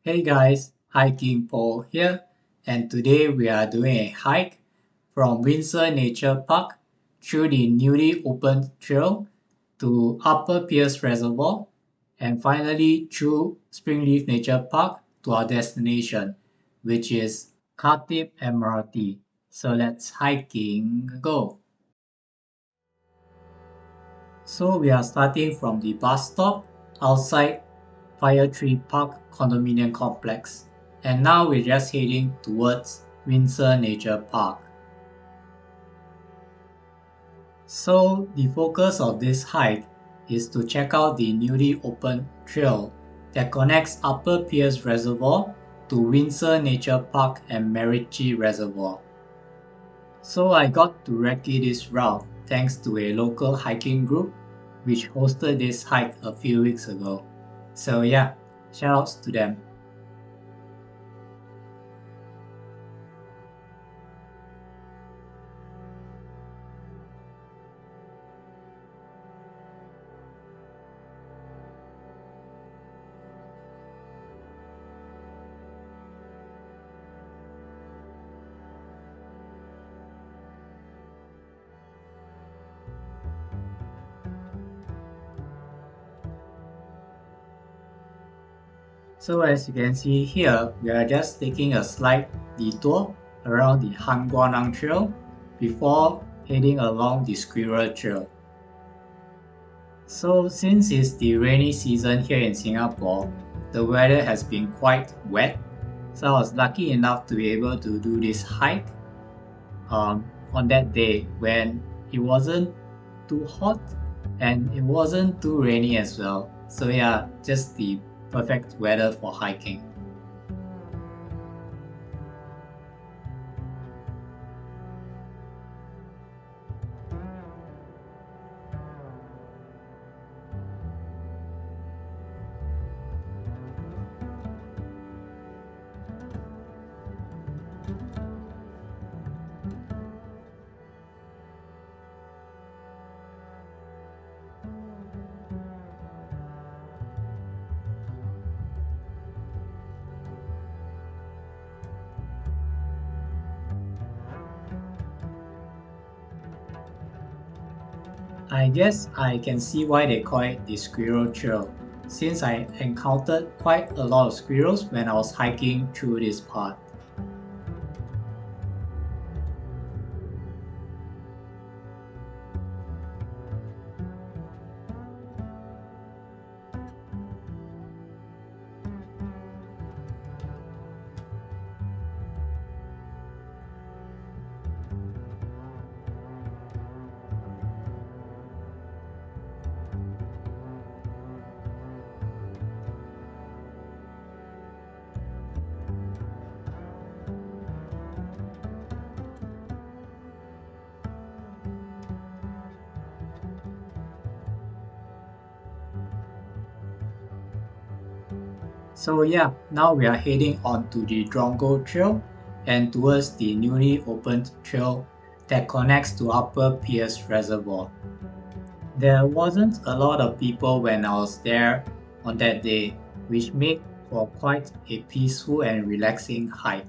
Hey guys, Hiking Paul here, and today we are doing a hike from Windsor Nature Park through the newly opened trail to Upper Pierce Reservoir and finally through Springleaf Nature Park to our destination, which is Khatib Admiralty. So let's hiking go. So we are starting from the bus stop outside Fire Tree Park condominium complex. And now we're just heading towards Windsor Nature Park. So the focus of this hike is to check out the newly opened trail that connects Upper Pierce Reservoir to Windsor Nature Park and Meritchie Reservoir. So I got to recce this route thanks to a local hiking group which hosted this hike a few weeks ago. So yeah, shoutouts to them. So as you can see here, we are just taking a slight detour around the Han Guanang Trail before heading along the Squirrel Trail. So since it's the rainy season here in Singapore, the weather has been quite wet. So I was lucky enough to be able to do this hike on that day when it wasn't too hot and it wasn't too rainy as well. So yeah, just the perfect weather for hiking. I guess I can see why they call it the Squirrel Trail, since I encountered quite a lot of squirrels when I was hiking through this part. So yeah, now we are heading on to the Drongo Trail and towards the newly opened trail that connects to Upper Pierce Reservoir. There wasn't a lot of people when I was there on that day, which made for quite a peaceful and relaxing hike.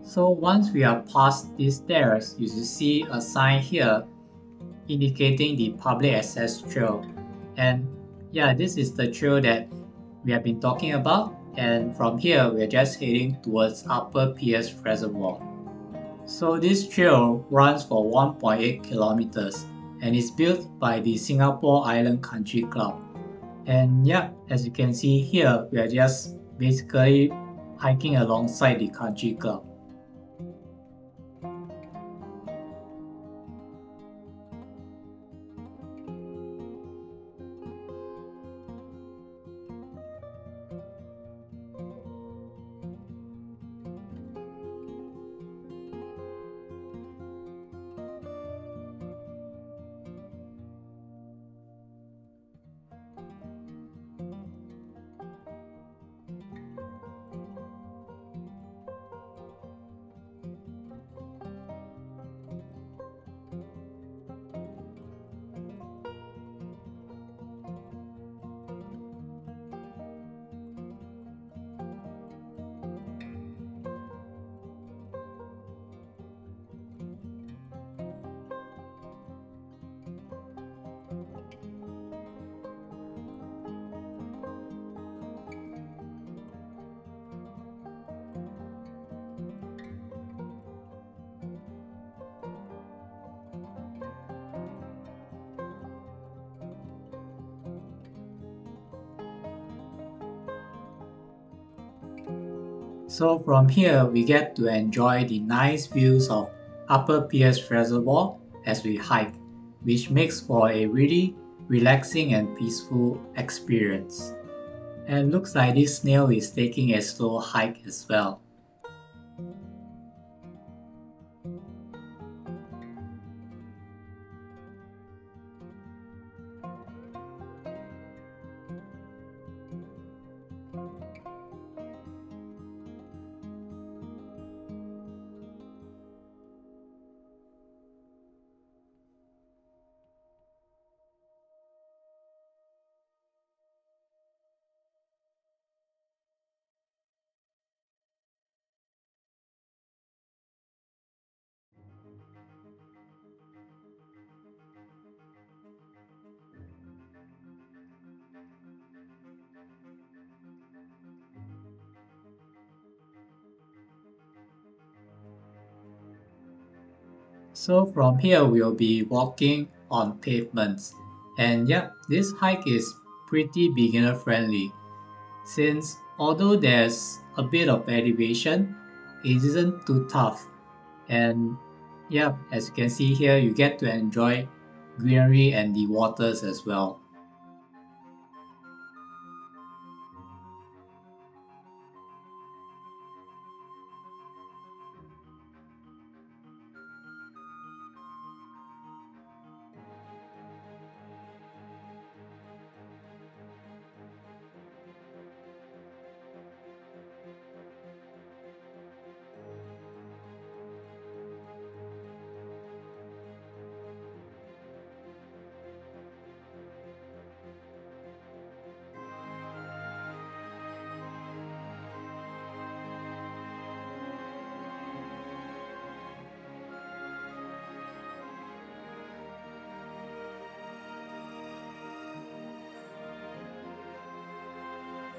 So once we are past these stairs, you should see a sign here indicating the public access trail. And yeah, this is the trail that we have been talking about. And from here, we're just heading towards Upper Pierce Reservoir. So this trail runs for 1.8 kilometers and is built by the Singapore Island Country Club. And yeah, as you can see here, we are just basically hiking alongside the country club. So from here, we get to enjoy the nice views of Upper Pierce Reservoir as we hike, which makes for a really relaxing and peaceful experience. And looks like this snail is taking a slow hike as well. So from here we'll be walking on pavements. And yeah, this hike is pretty beginner friendly since although there's a bit of elevation, it isn't too tough. And yeah, as you can see here, you get to enjoy greenery and the waters as well.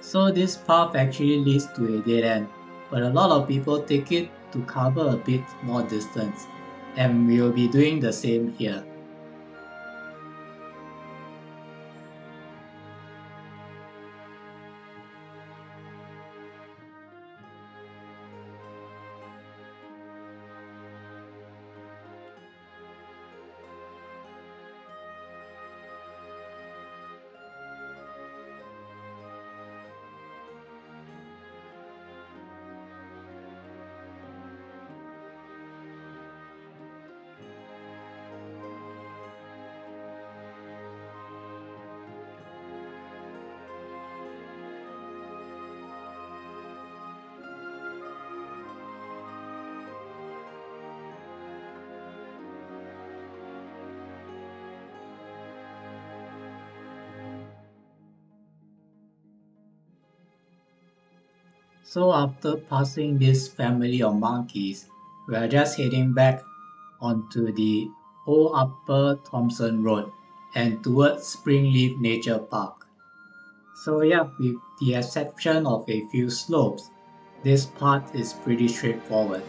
So this path actually leads to a dead end, but a lot of people take it to cover a bit more distance, and we will be doing the same here. So after passing this family of monkeys, we are just heading back onto the old Upper Thompson Road and towards Springleaf Nature Park. So yeah, with the exception of a few slopes, this path is pretty straightforward.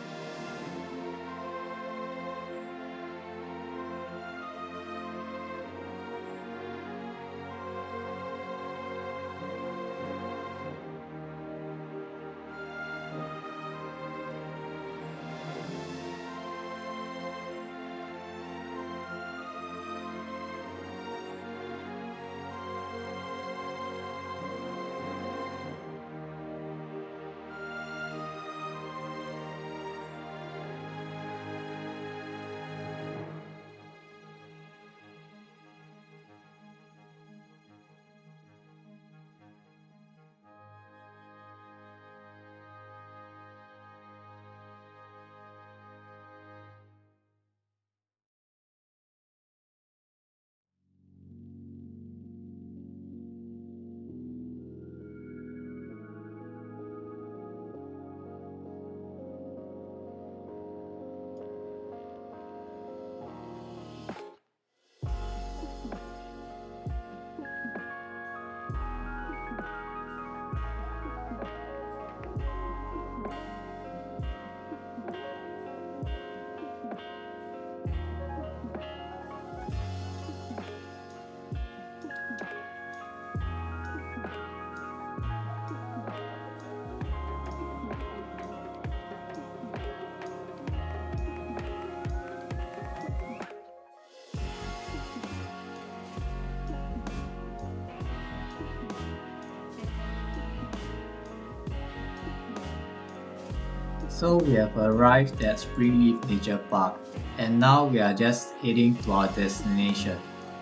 So we have arrived at Springleaf Nature Park and now we are just heading to our destination,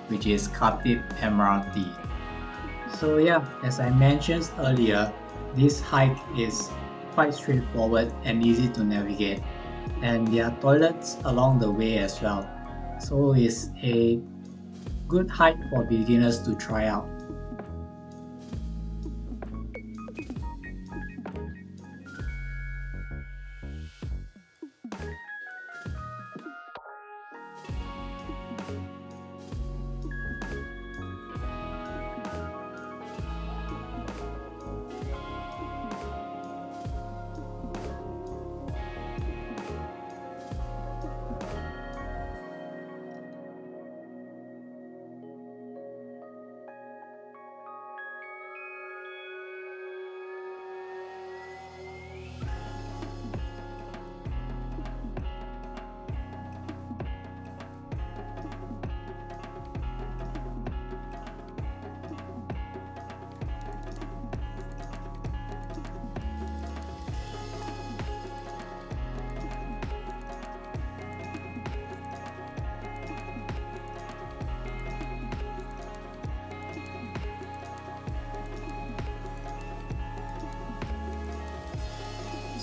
which is Khatib MRT. So yeah, as I mentioned earlier, this hike is quite straightforward and easy to navigate, and there are toilets along the way as well. So it's a good hike for beginners to try out.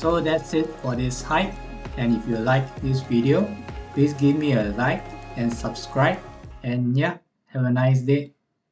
So that's it for this hike, and if you like this video, please give me a like and subscribe, and yeah, have a nice day.